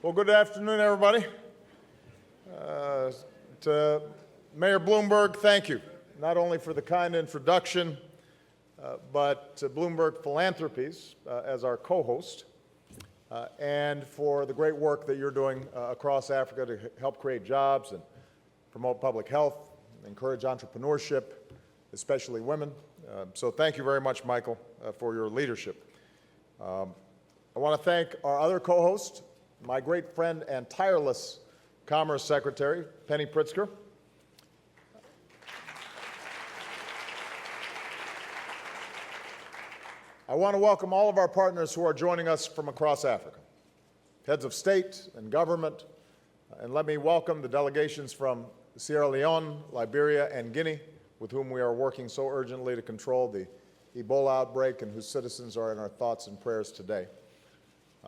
Well, good afternoon, everybody. To Mayor Bloomberg, thank you, not only for the kind introduction, but to Bloomberg Philanthropies as our co-host, and for the great work that you're doing across Africa to help create jobs and promote public health, encourage entrepreneurship, especially women. So thank you very much, Michael, for your leadership. I want to thank our other co-host, my great friend and tireless Commerce Secretary, Penny Pritzker. I want to welcome all of our partners who are joining us from across Africa, heads of state and government, and let me welcome the delegations from Sierra Leone, Liberia, and Guinea, with whom we are working so urgently to control the Ebola outbreak and whose citizens are in our thoughts and prayers today.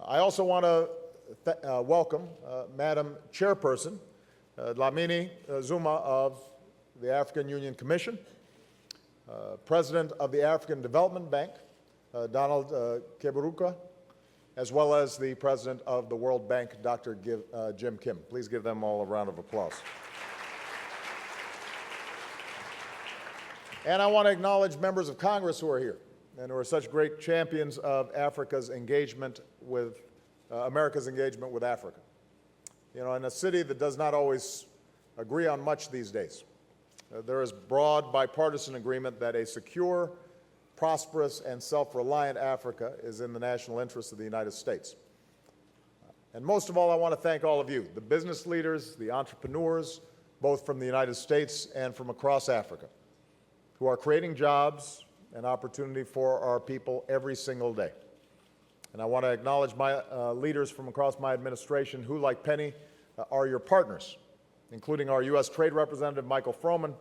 I also want to welcome Madam Chairperson Dlamini Zuma of the African Union Commission, President of the African Development Bank, Donald Keburuka, as well as the President of the World Bank, Dr. Jim Kim. Please give them all a round of applause. And I want to acknowledge members of Congress who are here and who are such great champions of Africa's engagement with America's engagement with Africa. You know, in a city that does not always agree on much these days, there is broad bipartisan agreement that a secure, prosperous, and self-reliant Africa is in the national interest of the United States. And most of all, I want to thank all of you, the business leaders, the entrepreneurs, both from the United States and from across Africa, who are creating jobs and opportunity for our people every single day. And I want to acknowledge my leaders from across my administration who, like Penny, are your partners, including our U.S. Trade Representative, Michael Froman,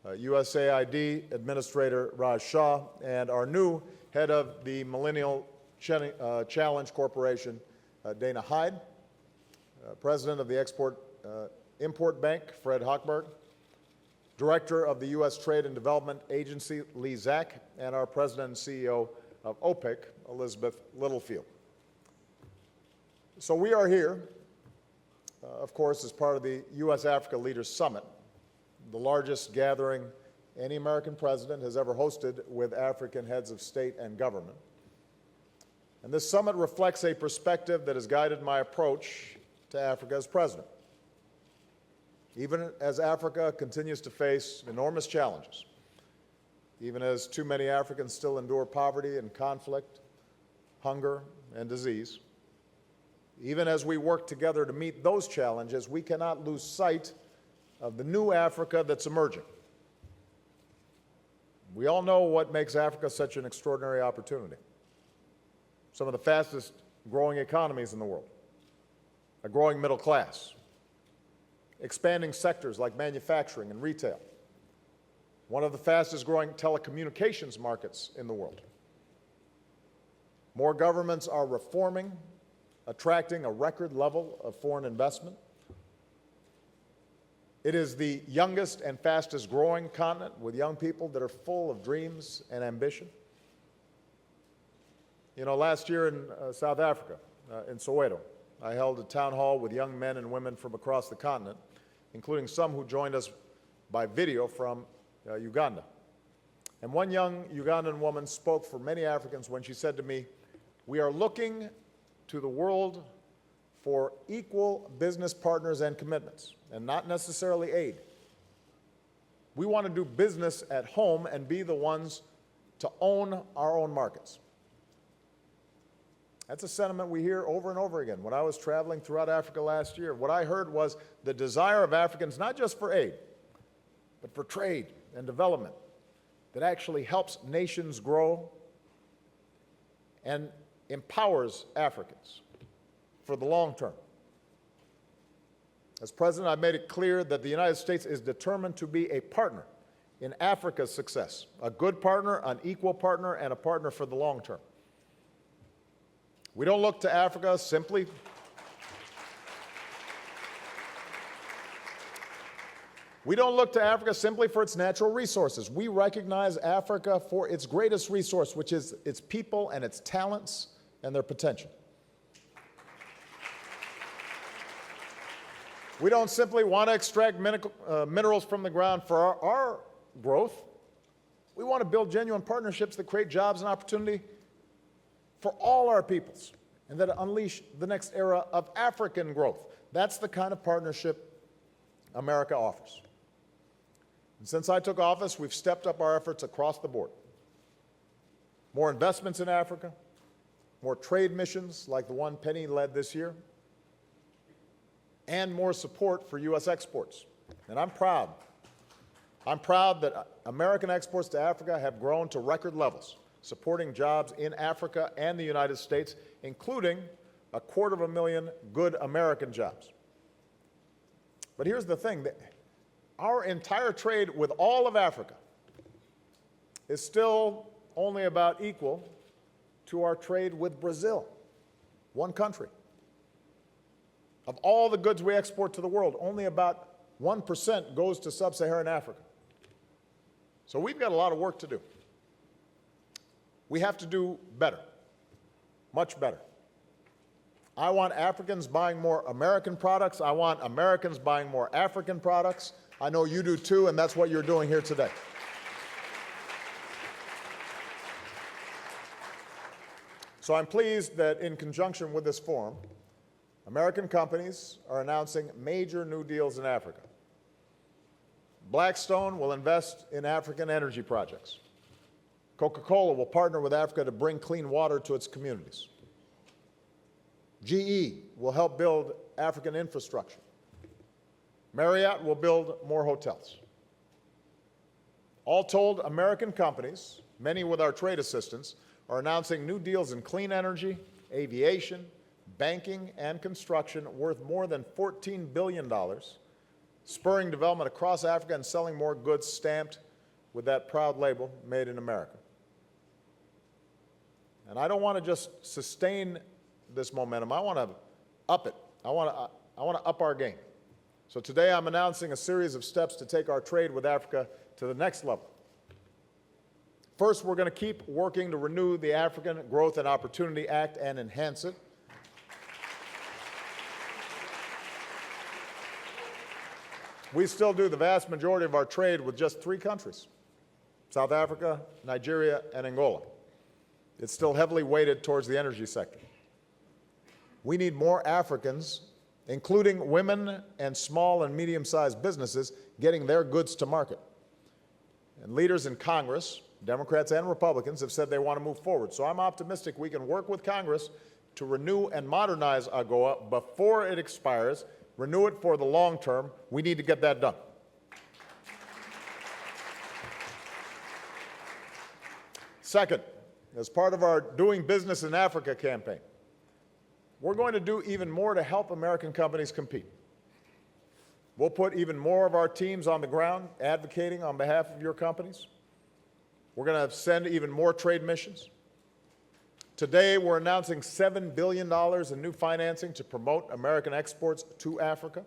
USAID Administrator Raj Shah, and our new head of the Millennial Challenge Corporation, Dana Hyde, President of the Export-Import Bank, Fred Hochberg, Director of the U.S. Trade and Development Agency, Lee Zack, and our President and CEO of OPIC, Elizabeth Littlefield. So we are here, of course, as part of the U.S.-Africa Leaders Summit, the largest gathering any American president has ever hosted with African heads of state and government. And this summit reflects a perspective that has guided my approach to Africa as president. Even as Africa continues to face enormous challenges, even as too many Africans still endure poverty and conflict, hunger and disease, even as we work together to meet those challenges, we cannot lose sight of the new Africa that's emerging. We all know what makes Africa such an extraordinary opportunity. Some of the fastest growing economies in the world, a growing middle class, expanding sectors like manufacturing and retail, one of the fastest growing telecommunications markets in the world. More governments are reforming, attracting a record level of foreign investment. It is the youngest and fastest growing continent with young people that are full of dreams and ambition. You know, last year in South Africa, in Soweto, I held a town hall with young men and women from across the continent, including some who joined us by video from Uganda. And one young Ugandan woman spoke for many Africans when she said to me, "We are looking to the world for equal business partners and commitments, and not necessarily aid. We want to do business at home and be the ones to own our own markets." That's a sentiment we hear over and over again. When I was traveling throughout Africa last year, what I heard was the desire of Africans not just for aid, but for trade and development that actually helps nations grow and empowers Africans for the long term. As president, I've made it clear that the United States is determined to be a partner in Africa's success, a good partner, an equal partner, and a partner for the long term. We don't look to Africa simply for its natural resources. We recognize Africa for its greatest resource, which is its people and its talents and their potential. We don't simply want to extract minerals from the ground for our growth. We want to build genuine partnerships that create jobs and opportunity for all our peoples and that unleash the next era of African growth. That's the kind of partnership America offers. And since I took office, we've stepped up our efforts across the board. More investments in Africa, more trade missions like the one Penny led this year, and more support for U.S. exports. And I'm proud that American exports to Africa have grown to record levels, supporting jobs in Africa and the United States, including 250,000 good American jobs. But here's the thing, our entire trade with all of Africa is still only about equal to our trade with Brazil, one country. Of all the goods we export to the world, only about 1% goes to sub-Saharan Africa. So we've got a lot of work to do. We have to do better, much better. I want Africans buying more American products. I want Americans buying more African products. I know you do too, and that's what you're doing here today. So I'm pleased that in conjunction with this forum, American companies are announcing major new deals in Africa. Blackstone will invest in African energy projects. Coca-Cola will partner with Africa to bring clean water to its communities. GE will help build African infrastructure. Marriott will build more hotels. All told, American companies, many with our trade assistance, are announcing new deals in clean energy, aviation, banking, and construction worth more than $14 billion, spurring development across Africa and selling more goods stamped with that proud label, Made in America. And I don't want to just sustain this momentum. I want to up it. I want to up our game. So today I'm announcing a series of steps to take our trade with Africa to the next level. First, we're going to keep working to renew the African Growth and Opportunity Act and enhance it. We still do the vast majority of our trade with just 3 countries, South Africa, Nigeria, and Angola. It's still heavily weighted towards the energy sector. We need more Africans, including women and small and medium-sized businesses, getting their goods to market. And leaders in Congress, Democrats and Republicans, have said they want to move forward. So I'm optimistic we can work with Congress to renew and modernize AGOA before it expires, renew it for the long term. We need to get that done. Second, as part of our Doing Business in Africa campaign, we're going to do even more to help American companies compete. We'll put even more of our teams on the ground advocating on behalf of your companies. We're going to send even more trade missions. Today, we're announcing $7 billion in new financing to promote American exports to Africa.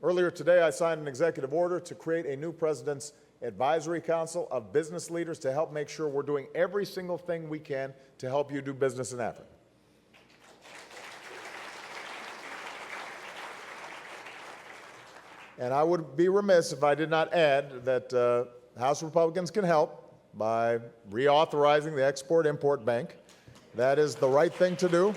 Earlier today, I signed an executive order to create a new President's Advisory Council of business leaders to help make sure we're doing every single thing we can to help you do business in Africa. And I would be remiss if I did not add that House Republicans can help by reauthorizing the Export-Import Bank. That is the right thing to do.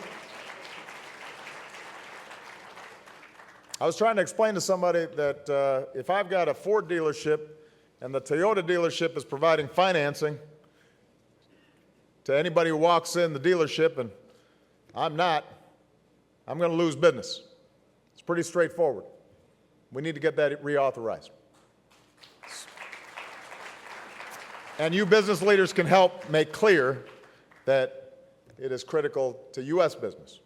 I was trying to explain to somebody that if I've got a Ford dealership and the Toyota dealership is providing financing to anybody who walks in the dealership and I'm not, I'm going to lose business. It's pretty straightforward. We need to get that reauthorized. And you business leaders can help make clear that it is critical to U.S. business.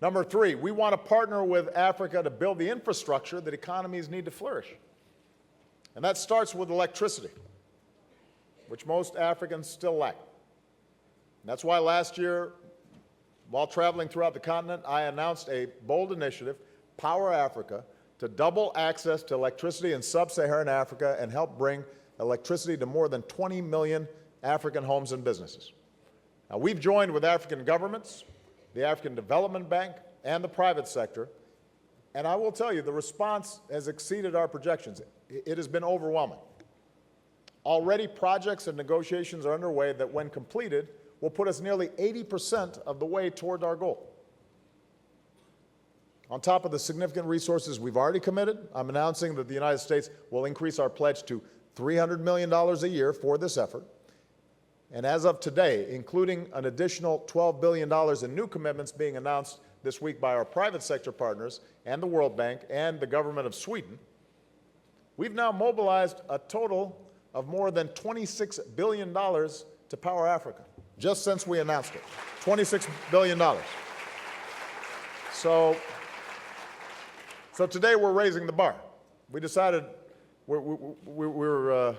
Number 3, we want to partner with Africa to build the infrastructure that economies need to flourish. And that starts with electricity, which most Africans still lack. And that's why last year, while traveling throughout the continent, I announced a bold initiative, Power Africa, to double access to electricity in sub-Saharan Africa and help bring electricity to more than 20 million African homes and businesses. Now, we've joined with African governments, the African Development Bank, and the private sector, And I will tell you, the response has exceeded our projections. It has been overwhelming. Already, projects and negotiations are underway that, when completed, will put us nearly 80% of the way toward our goal. On top of the significant resources we've already committed, I'm announcing that the United States will increase our pledge to $300 million a year for this effort. And as of today, including an additional $12 billion in new commitments being announced this week by our private sector partners and the World Bank and the government of Sweden, we've now mobilized a total of more than $26 billion to Power Africa, just since we announced it. $26 billion. So today we're raising the bar. We decided we're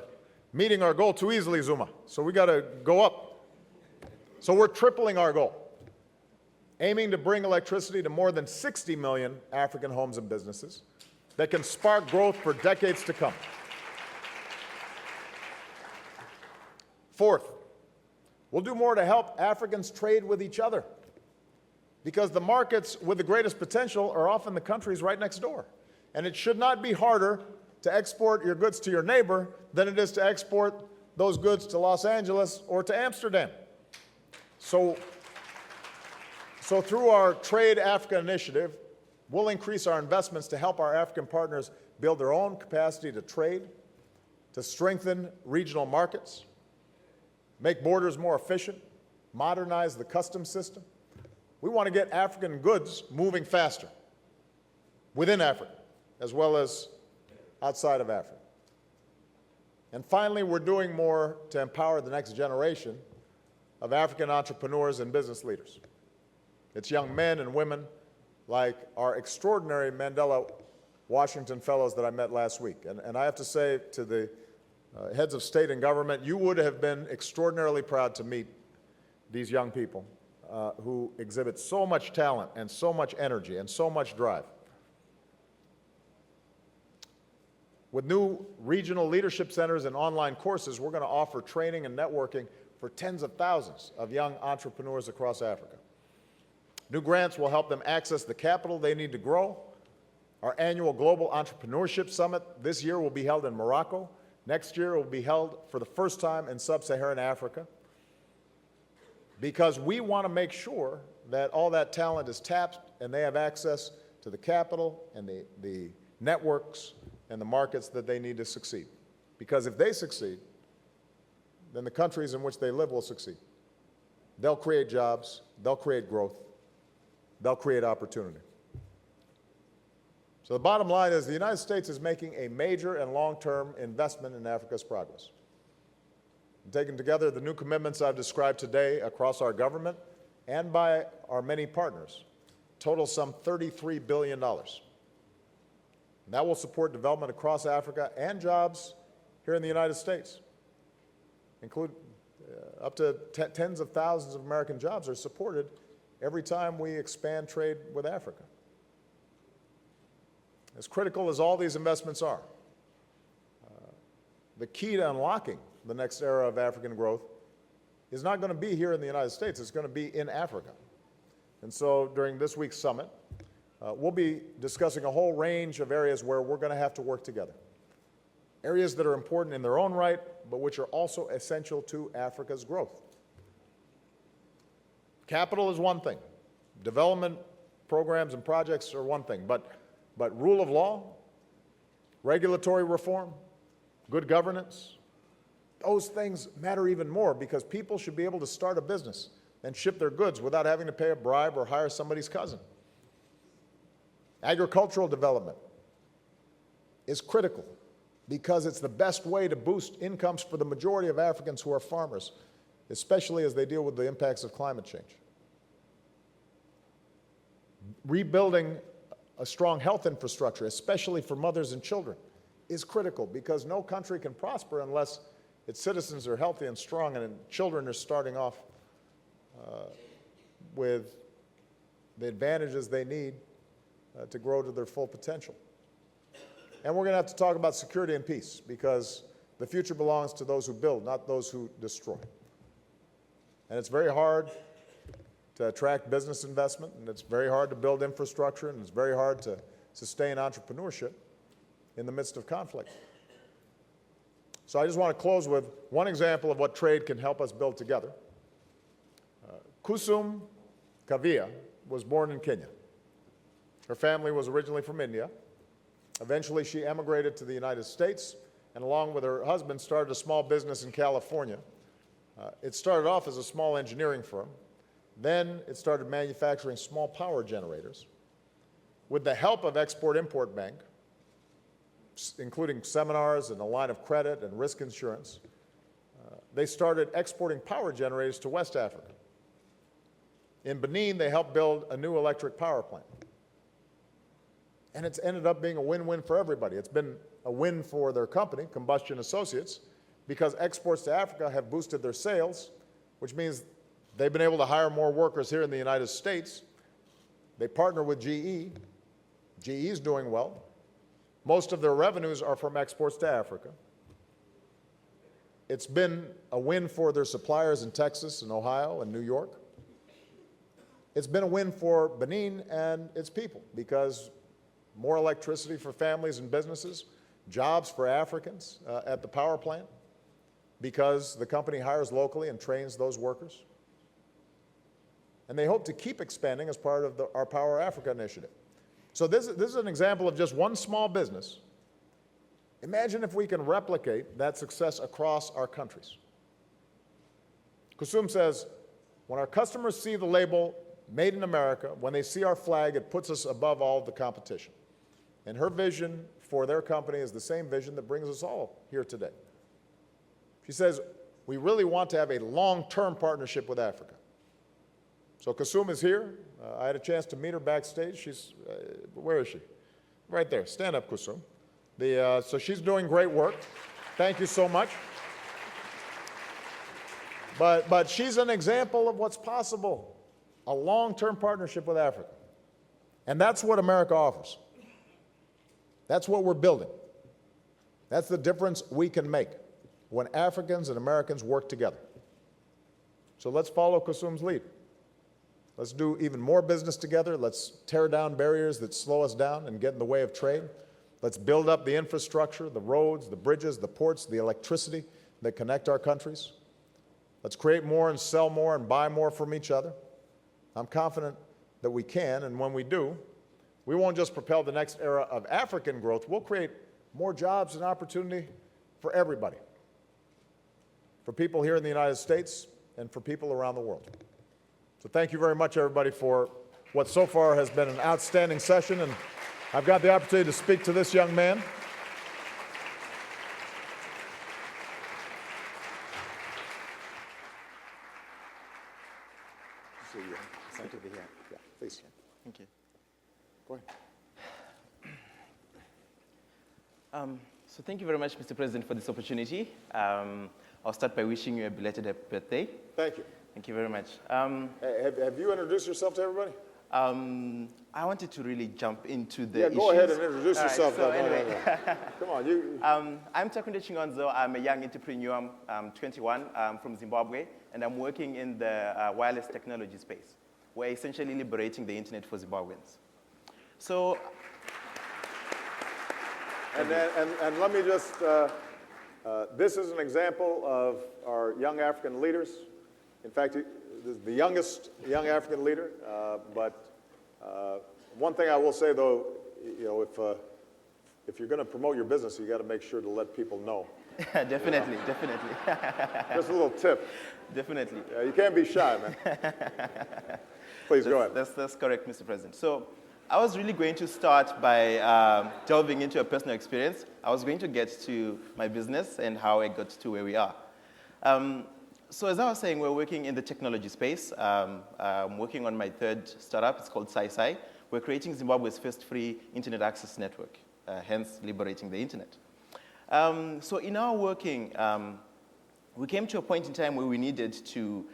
meeting our goal too easily, Zuma, so we got to go up. So we're tripling our goal, aiming to bring electricity to more than 60 million African homes and businesses that can spark growth for decades to come. Fourth, we'll do more to help Africans trade with each other, because the markets with the greatest potential are often the countries right next door. And it should not be harder to export your goods to your neighbor than it is to export those goods to Los Angeles or to Amsterdam. So through our Trade Africa initiative, we'll increase our investments to help our African partners build their own capacity to trade, to strengthen regional markets, make borders more efficient, modernize the customs system. We want to get African goods moving faster within Africa, as well as outside of Africa. And finally, we're doing more to empower the next generation of African entrepreneurs and business leaders. It's young men and women like our extraordinary Mandela Washington Fellows that I met last week. And I have to say to the heads of state and government, you would have been extraordinarily proud to meet these young people who exhibit so much talent and so much energy and so much drive. With new regional leadership centers and online courses, we're going to offer training and networking for tens of thousands of young entrepreneurs across Africa. New grants will help them access the capital they need to grow. Our annual Global Entrepreneurship Summit this year will be held in Morocco. Next year it will be held for the first time in sub-Saharan Africa, because we want to make sure that all that talent is tapped and they have access to the capital and the networks and the markets that they need to succeed. Because if they succeed, then the countries in which they live will succeed. They'll create jobs, they'll create growth, they'll create opportunity. So the bottom line is the United States is making a major and long-term investment in Africa's progress. And taken together, the new commitments I've described today across our government and by our many partners total some $33 billion. And that will support development across Africa and jobs here in the United States. Include up to tens of thousands of American jobs are supported every time we expand trade with Africa. As critical as all these investments are, the key to unlocking the next era of African growth is not going to be here in the United States, it's going to be in Africa. And so during this week's summit, we'll be discussing a whole range of areas where we're going to have to work together. Areas that are important in their own right, but which are also essential to Africa's growth. Capital is one thing. Development programs and projects are one thing, but rule of law, regulatory reform, good governance, those things matter even more, because people should be able to start a business and ship their goods without having to pay a bribe or hire somebody's cousin. Agricultural development is critical because it's the best way to boost incomes for the majority of Africans who are farmers, especially as they deal with the impacts of climate change. Rebuilding a strong health infrastructure, especially for mothers and children, is critical, because no country can prosper unless its citizens are healthy and strong and children are starting off with the advantages they need to grow to their full potential. And we're going to have to talk about security and peace, because the future belongs to those who build, not those who destroy. And it's very hard to attract business investment, and it's very hard to build infrastructure, and it's very hard to sustain entrepreneurship in the midst of conflict. So I just want to close with one example of what trade can help us build together. Kusum Kavia was born in Kenya. Her family was originally from India. Eventually, she emigrated to the United States, and along with her husband, started a small business in California. It started off as a small engineering firm. Then it started manufacturing small power generators. With the help of Export-Import Bank, including seminars and a line of credit and risk insurance, they started exporting power generators to West Africa. In Benin, they helped build a new electric power plant. And it's ended up being a win-win for everybody. It's been a win for their company, Combustion Associates, because exports to Africa have boosted their sales, which means they've been able to hire more workers here in the United States. They partner with GE. GE is doing well. Most of their revenues are from exports to Africa. It's been a win for their suppliers in Texas and Ohio and New York. It's been a win for Benin and its people because more electricity for families and businesses, jobs for Africans at the power plant because the company hires locally and trains those workers. And they hope to keep expanding as part of our Power Africa initiative. So this is an example of just one small business. Imagine if we can replicate that success across our countries. Kusum says, when our customers see the label Made in America, when they see our flag, it puts us above all of the competition. And her vision for their company is the same vision that brings us all here today. She says, we really want to have a long-term partnership with Africa. So Kusum is here. I had a chance to meet her backstage. She's, where is she? Right there. Stand up, Kusum. So she's doing great work. Thank you so much. But she's an example of what's possible, a long-term partnership with Africa. And that's what America offers. That's what we're building. That's the difference we can make when Africans and Americans work together. So let's follow Kusum's lead. Let's do even more business together. Let's tear down barriers that slow us down and get in the way of trade. Let's build up the infrastructure, the roads, the bridges, the ports, the electricity that connect our countries. Let's create more and sell more and buy more from each other. I'm confident that we can, and when we do, we won't just propel the next era of African growth, we'll create more jobs and opportunity for everybody, for people here in the United States and for people around the world. So thank you very much, everybody, for what so far has been an outstanding session, and I've got the opportunity to speak to this young man. Thank you. Yeah, please. Thank you. Go ahead. So thank you very much, Mr. President, for this opportunity. I'll start by wishing you a belated birthday. Thank you. Thank you very much. Have you introduced yourself to everybody? I wanted to really jump into the Yeah, go ahead issues. and introduce yourself. Right, so anyway. No. Come on. You. I'm Takunde Chingonzo. I'm a young entrepreneur. I'm 21. I'm from Zimbabwe, and I'm working in the wireless technology space. We're essentially liberating the internet for Zimbabweans. So, And let me just, this is an example of our young African leaders. In fact, this is the youngest young African leader. But one thing I will say, though, you know, if you're going to promote your business, you got to make sure to let people know. Definitely, you know? Definitely. Just a little tip. Definitely. You can't be shy, man. Please go ahead. That's correct, Mr. President. So I was really going to start by delving into a personal experience. I was going to get to my business and how I got to where we are. So as I was saying, we're working in the technology space. I'm working on my third startup. It's called SciSci. We're creating Zimbabwe's first free internet access network, hence liberating the internet. So in our working, we came to a point in time where we needed to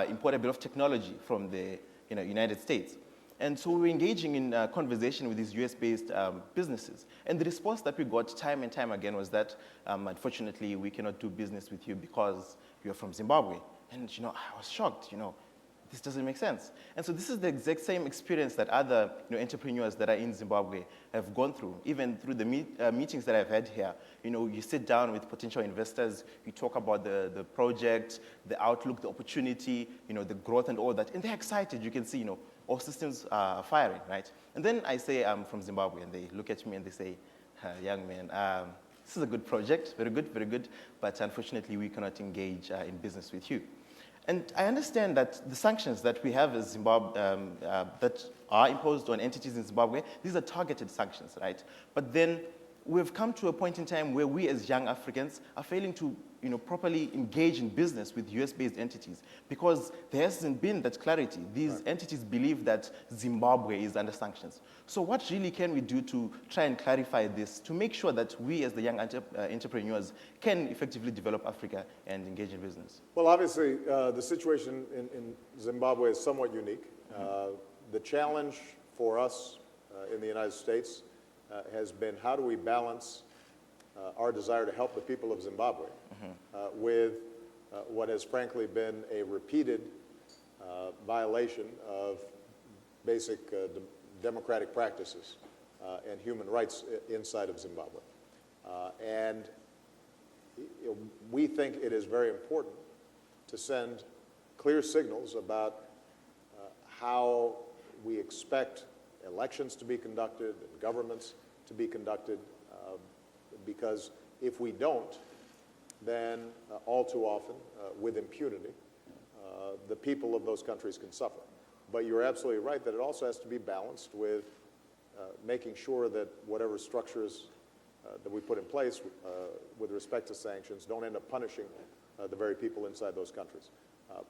import a bit of technology from the United States. And so we were engaging in conversation with these US-based businesses. And the response that we got time and time again was that, unfortunately, we cannot do business with you because you're from Zimbabwe. And I was shocked, this doesn't make sense. And so this is the exact same experience that other entrepreneurs that are in Zimbabwe have gone through, even through the meetings that I've had here. You sit down with potential investors, you talk about the project, the outlook, the opportunity, the growth and all that, and they're excited. You can see, all systems are firing, right? And then I say I'm from Zimbabwe, and they look at me and they say, young man, this is a good project, very good, but unfortunately we cannot engage in business with you. And I understand that the sanctions that we have as Zimbabwe, that are imposed on entities in Zimbabwe, these are targeted sanctions, right? But then we've come to a point in time where we as young Africans are failing to properly engage in business with US-based entities because there hasn't been that clarity. These entities believe that Zimbabwe is under sanctions. So what really can we do to try and clarify this, to make sure that we as the young entrepreneurs can effectively develop Africa and engage in business? Well, obviously, the situation in Zimbabwe is somewhat unique. The challenge for us in the United States has been how do we balance our desire to help the people of Zimbabwe with what has frankly been a repeated violation of basic democratic practices and human rights inside of Zimbabwe. And we think it is very important to send clear signals about how we expect elections to be conducted and governments to be conducted, because if we don't, then all too often, with impunity, the people of those countries can suffer. But you're absolutely right that it also has to be balanced with making sure that whatever structures that we put in place with respect to sanctions don't end up punishing the very people inside those countries.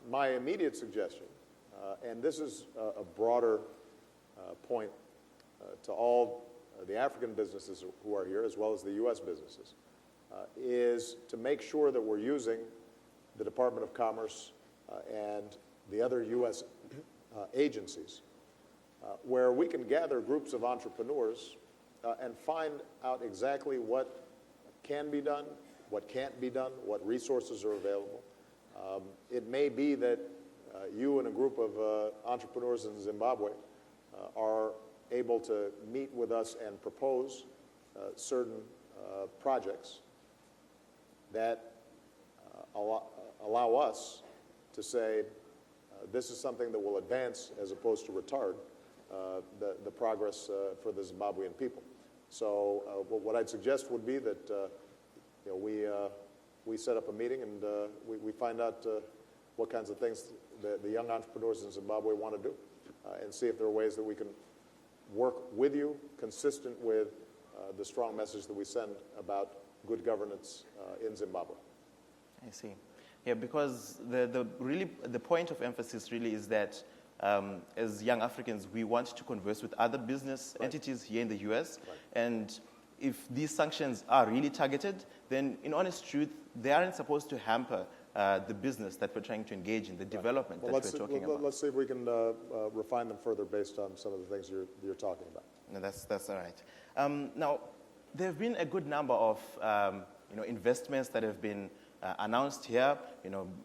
My immediate suggestion, and this is a broader point to all the African businesses who are here, as well as the U.S. businesses, is to make sure that we're using the Department of Commerce and the other U.S. Agencies where we can gather groups of entrepreneurs and find out exactly what can be done, what can't be done, what resources are available. It may be that you and a group of entrepreneurs in Zimbabwe are able to meet with us and propose certain projects that allow us to say this is something that will advance as opposed to retard the progress for the Zimbabwean people. So what I'd suggest would be that we set up a meeting and we find out what kinds of things the young entrepreneurs in Zimbabwe want to do and see if there are ways that we can work with you consistent with the strong message that we send about good governance in Zimbabwe. I see. Yeah, because the point of emphasis really is that as young Africans, we want to converse with other business entities here in the U.S. And if these sanctions are really targeted, then in honest truth, they aren't supposed to hamper the business that we're trying to engage in, the development that we're talking about. Let's see if we can refine them further based on some of the things you're talking about. No, that's all right. Now, there have been a good number of investments that have been announced here,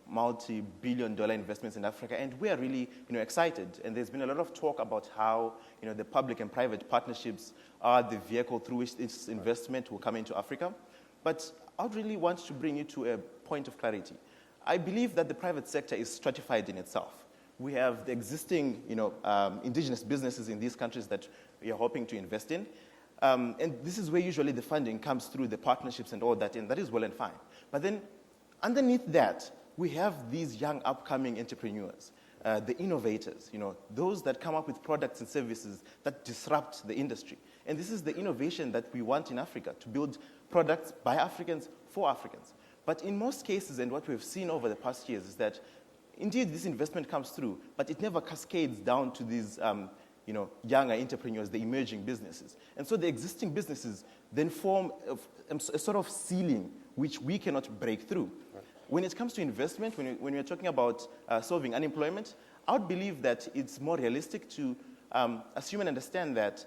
multi-billion-dollar investments in Africa, and we are really, excited. And there's been a lot of talk about how, the public and private partnerships are the vehicle through which this investment will come into Africa. But I would really want to bring you to a point of clarity. I believe that the private sector is stratified in itself. We have the existing, indigenous businesses in these countries that we are hoping to invest in. And this is where usually the funding comes through the partnerships and all that, and that is well and fine. But then underneath that, we have these young upcoming entrepreneurs, the innovators, those that come up with products and services that disrupt the industry. And this is the innovation that we want in Africa, to build products by Africans for Africans. But in most cases, and what we've seen over the past years, is that indeed this investment comes through, but it never cascades down to these younger entrepreneurs, the emerging businesses. And so the existing businesses then form a sort of ceiling which we cannot break through. Right. When it comes to investment, when we're talking about solving unemployment, I would believe that it's more realistic to assume and understand that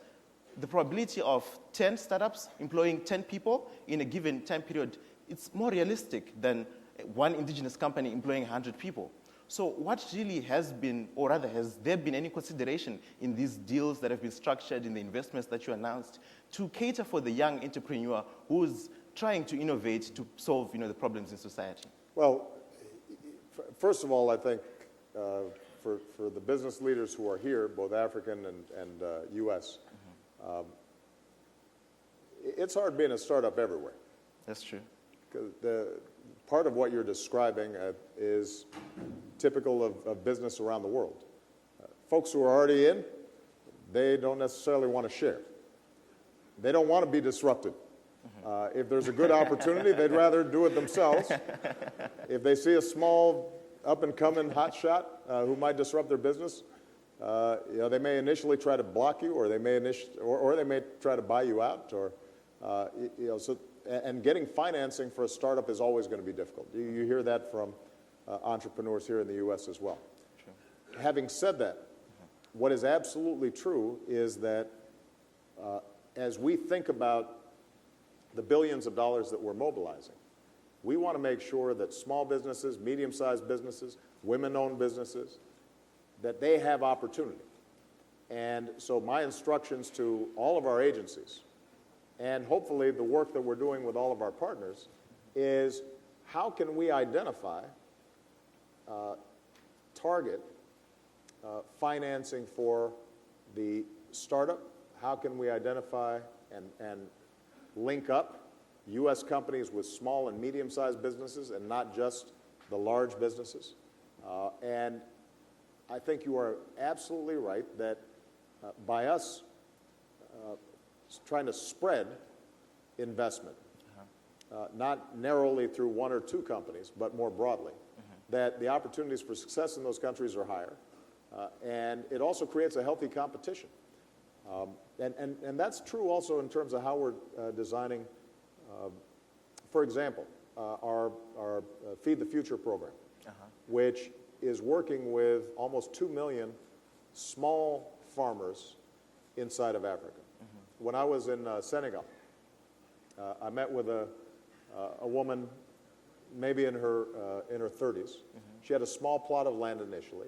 the probability of 10 startups employing 10 people in a given time period, it's more realistic than one indigenous company employing 100 people. So what really has been, or rather, has there been any consideration in these deals that have been structured, in the investments that you announced, to cater for the young entrepreneur who's trying to innovate to solve, the problems in society? Well, first of all, I think for the business leaders who are here, both African and U.S., it's hard being a startup everywhere. That's true. Because part of what you're describing is typical of business around the world. Folks who are already in, they don't necessarily want to share. They don't want to be disrupted. If there's a good opportunity, they'd rather do it themselves. If they see a small, up-and-coming hotshot who might disrupt their business, they may initially try to block you, or they may try to buy you out, or and getting financing for a startup is always going to be difficult. You hear that from entrepreneurs here in the U.S. as well. True. Having said that, what is absolutely true is that as we think about the billions of dollars that we're mobilizing, we want to make sure that small businesses, medium-sized businesses, women-owned businesses, that they have opportunity. And so my instructions to all of our agencies, and hopefully the work that we're doing with all of our partners, is how can we identify, target financing for the startup? How can we identify and link up U.S. companies with small and medium-sized businesses and not just the large businesses? And I think you are absolutely right that by us trying to spread investment, not narrowly through one or two companies, but more broadly, that the opportunities for success in those countries are higher. And it also creates a healthy competition. And that's true also in terms of how we're designing, for example, our Feed the Future program, which is working with almost 2 million small farmers inside of Africa. When I was in Senegal, I met with a woman maybe in her 30s. She had a small plot of land initially.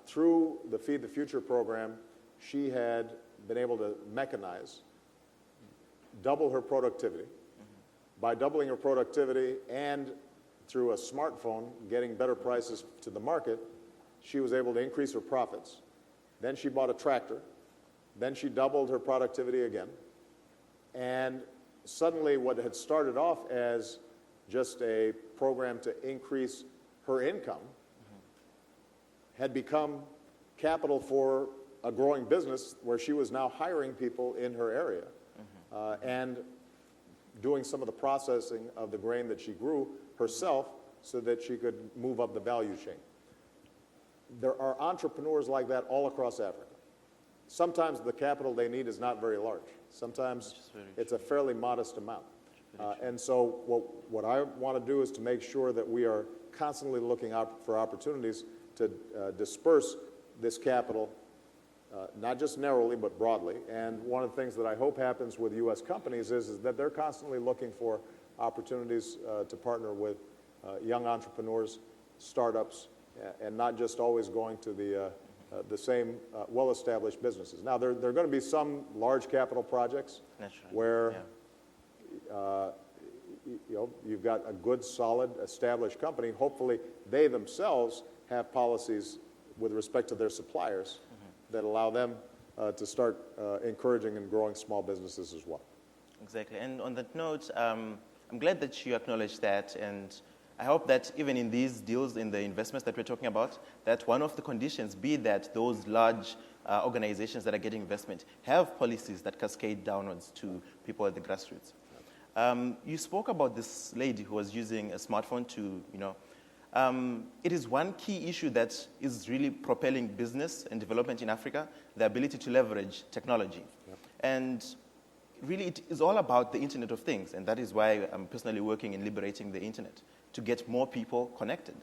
Through the Feed the Future program, she had been able to mechanize, double her productivity. By doubling her productivity and through a smartphone getting better prices to the market, she was able to increase her profits. Then she bought a tractor. Then she doubled her productivity again. And suddenly what had started off as just a program to increase her income had become capital for a growing business where she was now hiring people in her area and doing some of the processing of the grain that she grew herself so that she could move up the value chain. There are entrepreneurs like that all across Africa. Sometimes the capital they need is not very large. Sometimes it's a fairly modest amount. And so what I want to do is to make sure that we are constantly looking out for opportunities to disperse this capital, not just narrowly, but broadly. And one of the things that I hope happens with U.S. companies is that they're constantly looking for opportunities to partner with young entrepreneurs, startups, and not just always going to the same well-established businesses. Now, there are going to be some large capital projects where you've got a good, solid, established company. Hopefully, they themselves have policies with respect to their suppliers that allow them to start encouraging and growing small businesses as well. Exactly. And on that note, I'm glad that you acknowledged that, and I hope that even in these deals, in the investments that we're talking about, that one of the conditions be that those large organizations that are getting investment have policies that cascade downwards to people at the grassroots. You spoke about this lady who was using a smartphone to, it is one key issue that is really propelling business and development in Africa, the ability to leverage technology. Yep. And really, it is all about the Internet of Things, and that is why I'm personally working in liberating the Internet, to get more people connected.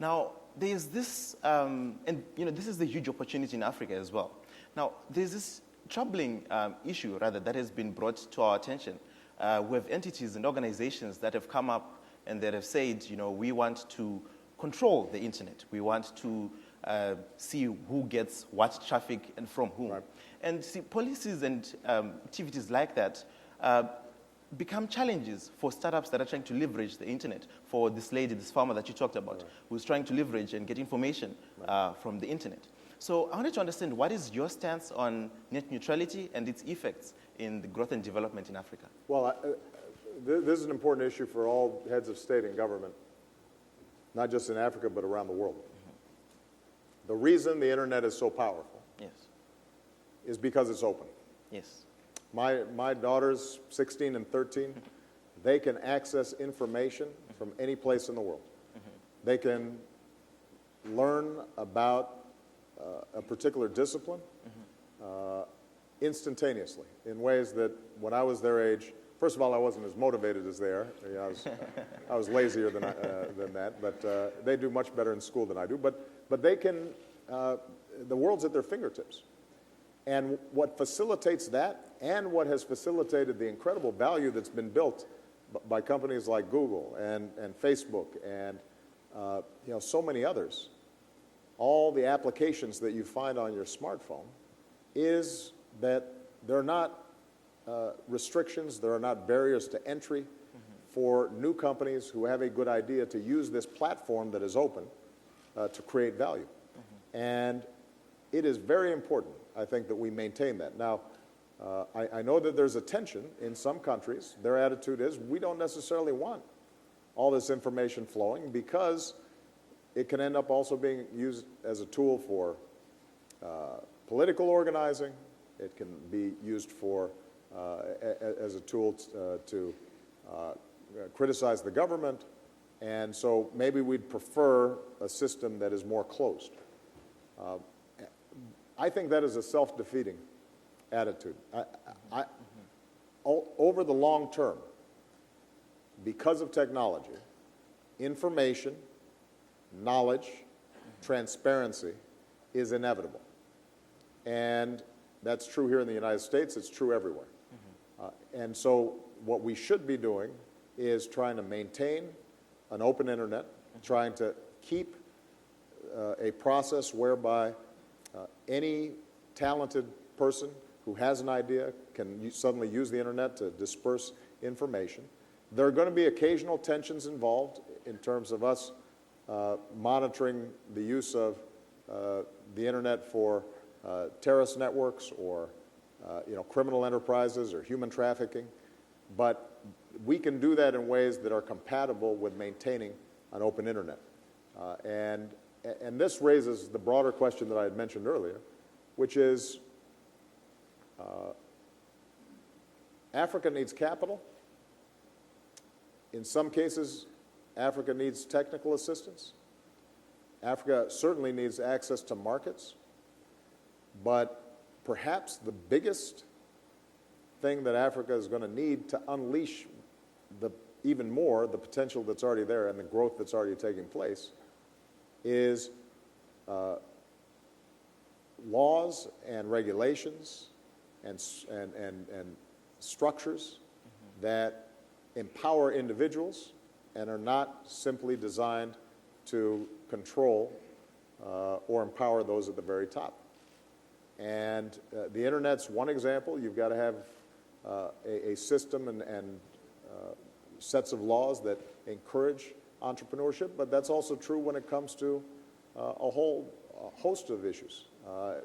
Now, there's this, this is the huge opportunity in Africa as well. Now, there's this troubling issue, rather, that has been brought to our attention. We have entities and organizations that have come up and that have said, we want to control the internet. We want to see who gets what traffic and from whom. Right. And see, policies and activities like that become challenges for startups that are trying to leverage the internet. For this lady, this farmer that you talked about, who's trying to leverage and get information from the internet. So I wanted to understand, what is your stance on net neutrality and its effects in the growth and development in Africa? Well, this is an important issue for all heads of state and government, not just in Africa, but around the world. The reason the internet is so powerful Yes. is because it's open. Yes. My daughters, 16 and 13, they can access information from any place in the world. They can learn about a particular discipline instantaneously in ways that when I was their age, first of all, I wasn't as motivated as they are. You know, I was lazier than that, but they do much better in school than I do. But they can, the world's at their fingertips. And what facilitates that, and what has facilitated the incredible value that's been built by companies like Google and Facebook and you know, so many others, all the applications that you find on your smartphone, is that there are not restrictions, there are not barriers to entry for new companies who have a good idea to use this platform that is open to create value. And it is very important, I think, that we maintain that. Now, I know that there's a tension in some countries. Their attitude is, we don't necessarily want all this information flowing because it can end up also being used as a tool for political organizing. It can be used for as a tool to criticize the government. And so maybe we'd prefer a system that is more closed. I think that is a self-defeating attitude. Over the long term, because of technology, information, knowledge, transparency is inevitable. And that's true here in the United States. It's true everywhere. And so what we should be doing is trying to maintain an open internet, trying to keep a process whereby any talented person who has an idea can suddenly use the internet to disperse information. There are going to be occasional tensions involved in terms of us monitoring the use of the internet for terrorist networks or you know, criminal enterprises or human trafficking. But we can do that in ways that are compatible with maintaining an open internet. And this raises the broader question that I had mentioned earlier, which is Africa needs capital. In some cases, Africa needs technical assistance. Africa certainly needs access to markets. But perhaps the biggest thing that Africa is going to need to unleash even more the potential that's already there and the growth that's already taking place is laws and regulations and structures that empower individuals and are not simply designed to control or empower those at the very top. And the internet's one example. You've got to have a system and sets of laws that encourage entrepreneurship, but that's also true when it comes to a whole host of issues.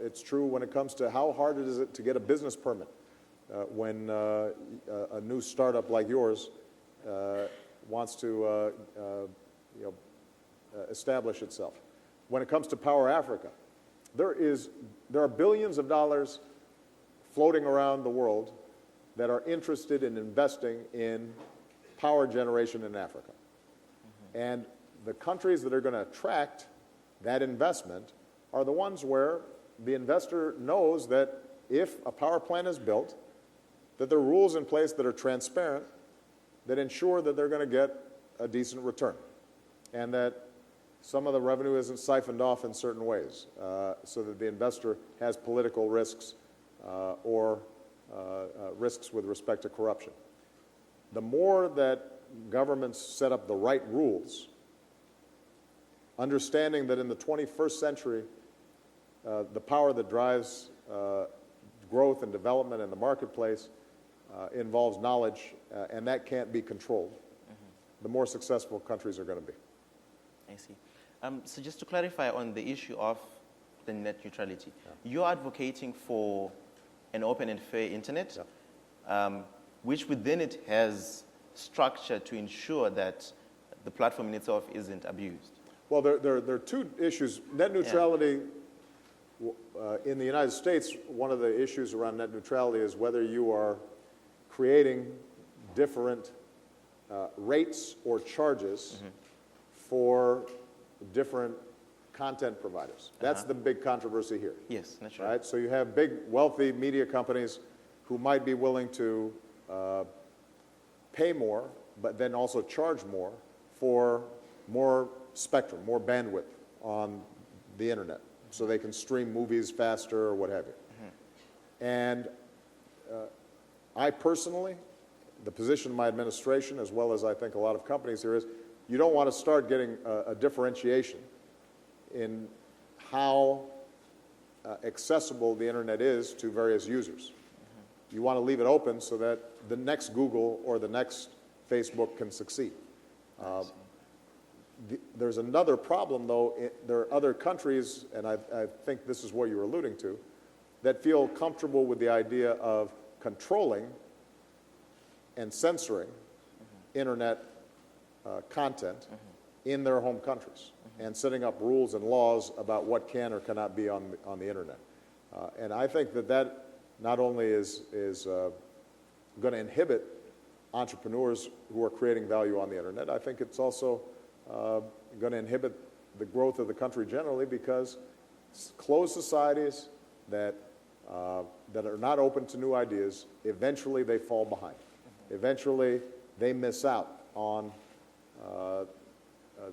It's true when it comes to how hard it is to get a business permit when a new startup like yours wants to establish itself. When it comes to Power Africa, there are billions of dollars floating around the world that are interested in investing in power generation in Africa. And the countries that are going to attract that investment are the ones where the investor knows that if a power plant is built, that there are rules in place that are transparent that ensure that they're going to get a decent return, and that some of the revenue isn't siphoned off in certain ways, so that the investor has political risks or risks with respect to corruption. The more that governments set up the right rules understanding that in the 21st century, the power that drives growth and development in the marketplace involves knowledge, and that can't be controlled, the more successful countries are going to be. I see. So just to clarify on the issue of the net neutrality, you're advocating for an open and fair internet, which within it has structure to ensure that the platform in itself isn't abused. Well, there are two issues. Net neutrality, in the United States, one of the issues around net neutrality is whether you are creating different rates or charges for different content providers. That's the big controversy here. Yes, naturally. Right? So you have big, wealthy media companies who might be willing to pay more, but then also charge more for more spectrum, more bandwidth on the internet, so they can stream movies faster or what have you. And I personally, the position of my administration, as well as I think a lot of companies here, is you don't want to start getting a differentiation in how accessible the internet is to various users. You want to leave it open so that the next Google or the next Facebook can succeed. There's another problem, though. There are other countries, and I think this is what you're alluding to, that feel comfortable with the idea of controlling and censoring internet content in their home countries and setting up rules and laws about what can or cannot be on the internet. And I think that not only is going to inhibit entrepreneurs who are creating value on the internet, I think it's also going to inhibit the growth of the country generally, because closed societies that are not open to new ideas, eventually they fall behind. Eventually they miss out on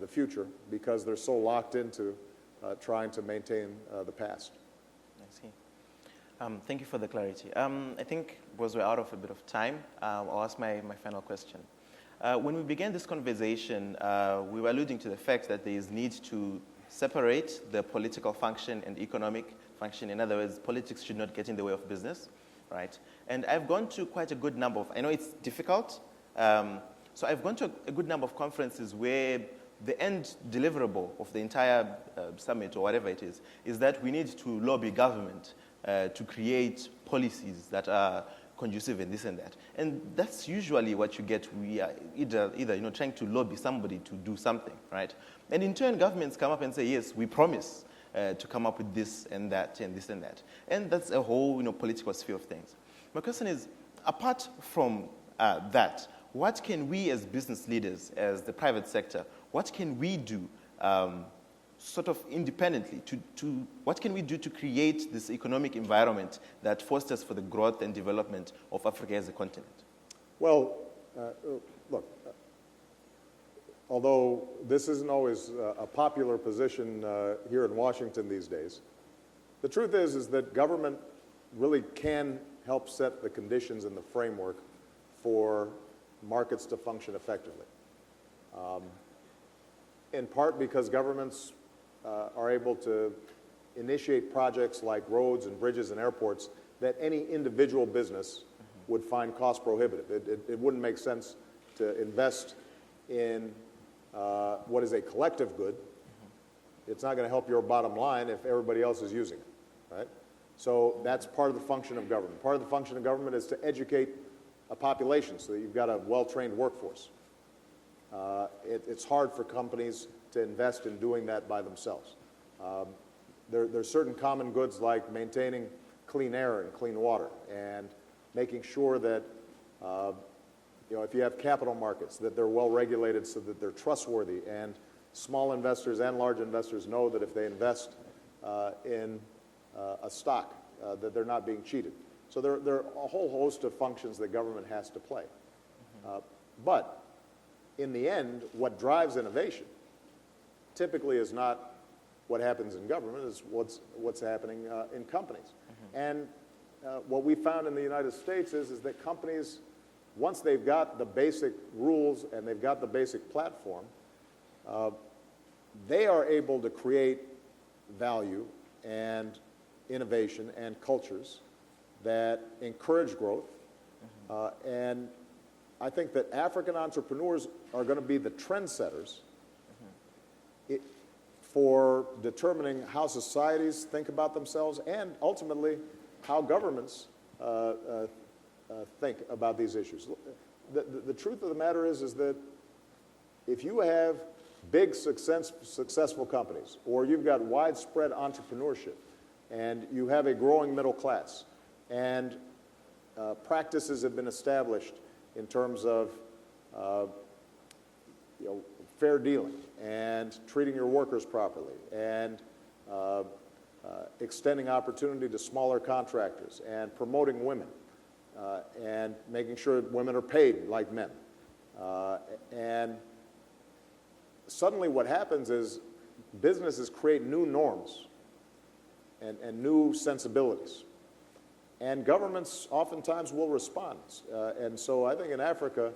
the future because they're so locked into trying to maintain the past. I see. Thank you for the clarity. I think because we're out of a bit of time, I'll ask my final question. When we began this conversation, we were alluding to the fact that there is need to separate the political function and economic function. In other words, politics should not get in the way of business, right? And I've gone to quite a good number of, I know it's difficult, so I've gone to a good number of conferences where the end deliverable of the entire summit or whatever it is that we need to lobby government to create policies that are conducive and this and that. And that's usually what you get. We are either trying to lobby somebody to do something, right? And in turn, governments come up and say, yes, we promise to come up with this and that and this and that. And that's a whole political sphere of things. My question is, apart from that, what can we as business leaders, as the private sector, what can we do sort of independently what can we do to create this economic environment that fosters for the growth and development of Africa as a continent? Well, look, although this isn't always a popular position here in Washington these days, the truth is that government really can help set the conditions and the framework for markets to function effectively. In part because governments are able to initiate projects like roads and bridges and airports that any individual business would find cost prohibitive. It wouldn't make sense to invest in what is a collective good. It's not going to help your bottom line if everybody else is using it, right? So that's part of the function of government. Part of the function of government is to educate a population so that you've got a well-trained workforce. It's hard for companies to invest in doing that by themselves. There's certain common goods like maintaining clean air and clean water and making sure that if you have capital markets, that they're well regulated so that they're trustworthy, and small investors and large investors know that if they invest in a stock, that they're not being cheated. So there are a whole host of functions that government has to play. But in the end, what drives innovation typically is not what happens in government, is what's happening in companies. And what we found in the United States is that companies, once they've got the basic rules and they've got the basic platform, they are able to create value and innovation and cultures that encourage growth. And I think that African entrepreneurs are going to be the trendsetters for determining how societies think about themselves and ultimately how governments think about these issues. The truth of the matter is that if you have big successful companies, or you've got widespread entrepreneurship, and you have a growing middle class, and practices have been established in terms of fair dealing and treating your workers properly and extending opportunity to smaller contractors and promoting women and making sure that women are paid like men. And suddenly what happens is businesses create new norms and new sensibilities. And governments oftentimes will respond. And so I think in Africa,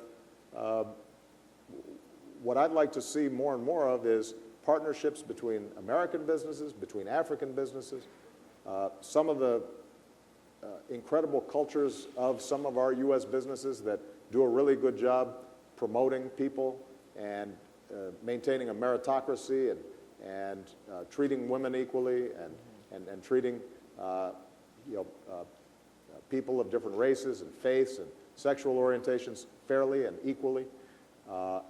what I'd like to see more and more of is partnerships between American businesses, between African businesses. Some of the incredible cultures of some of our U.S. businesses that do a really good job promoting people and maintaining a meritocracy and treating women equally and treating people of different races and faiths and sexual orientations fairly and equally,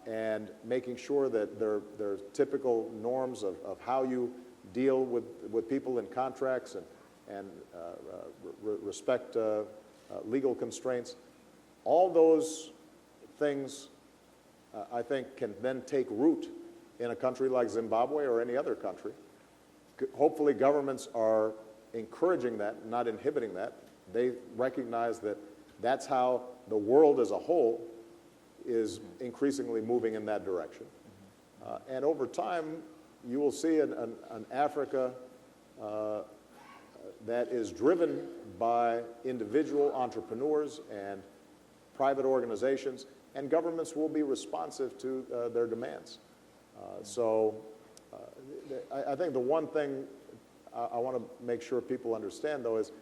and making sure that there are typical norms of how you deal with people in contracts and respect legal constraints. All those things, I think, can then take root in a country like Zimbabwe or any other country. Hopefully governments are encouraging that, not inhibiting that. They recognize that that's how the world as a whole is increasingly moving in that direction. And over time, you will see an Africa that is driven by individual entrepreneurs and private organizations, and governments will be responsive to their demands. I think the one thing I want to make sure people understand, though, is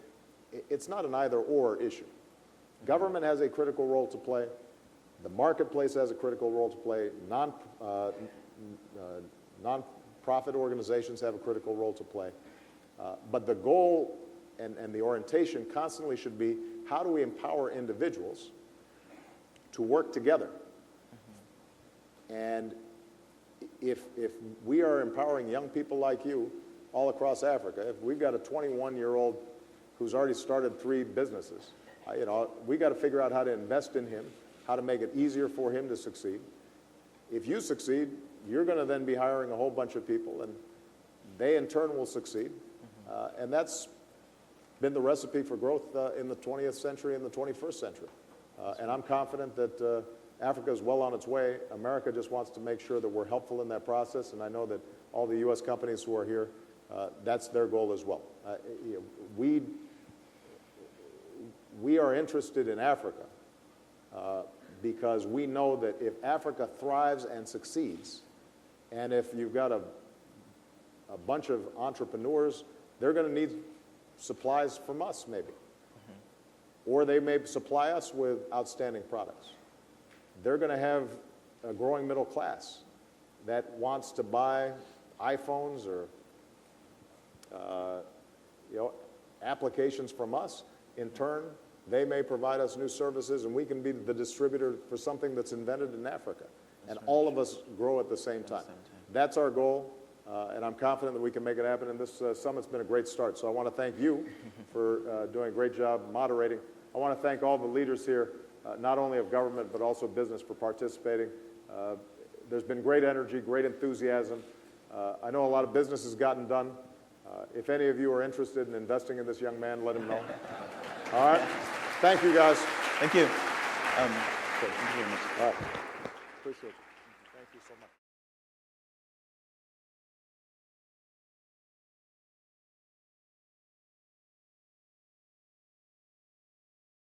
it's not an either-or issue. Government has a critical role to play. The marketplace has a critical role to play. Non-profit organizations have a critical role to play. But the goal and the orientation constantly should be, how do we empower individuals to work together? And if we are empowering young people like you all across Africa, if we've got a 21-year-old who's already started 3 businesses, we got to figure out how to invest in him, how to make it easier for him to succeed. If you succeed, you're going to then be hiring a whole bunch of people, and they in turn will succeed. And that's been the recipe for growth in the 20th century and the 21st century. And I'm confident that Africa is well on its way. America just wants to make sure that we're helpful in that process, and I know that all the U.S. companies who are here, that's their goal as well. We are interested in Africa because we know that if Africa thrives and succeeds, and if you've got a bunch of entrepreneurs, they're going to need supplies from us, maybe. Or they may supply us with outstanding products. They're going to have a growing middle class that wants to buy iPhones or applications from us. In turn, they may provide us new services, and we can be the distributor for something that's invented in Africa. And all of us grow at the same time. That's our goal, and I'm confident that we can make it happen. And this summit's been a great start. So I want to thank you for doing a great job moderating. I want to thank all the leaders here, not only of government, but also business, for participating. There's been great energy, great enthusiasm. I know a lot of business has gotten done. If any of you are interested in investing in this young man, let him know. All right? Thank you, guys. Thank you. Thank you very much. All right. Appreciate you. Thank you so much.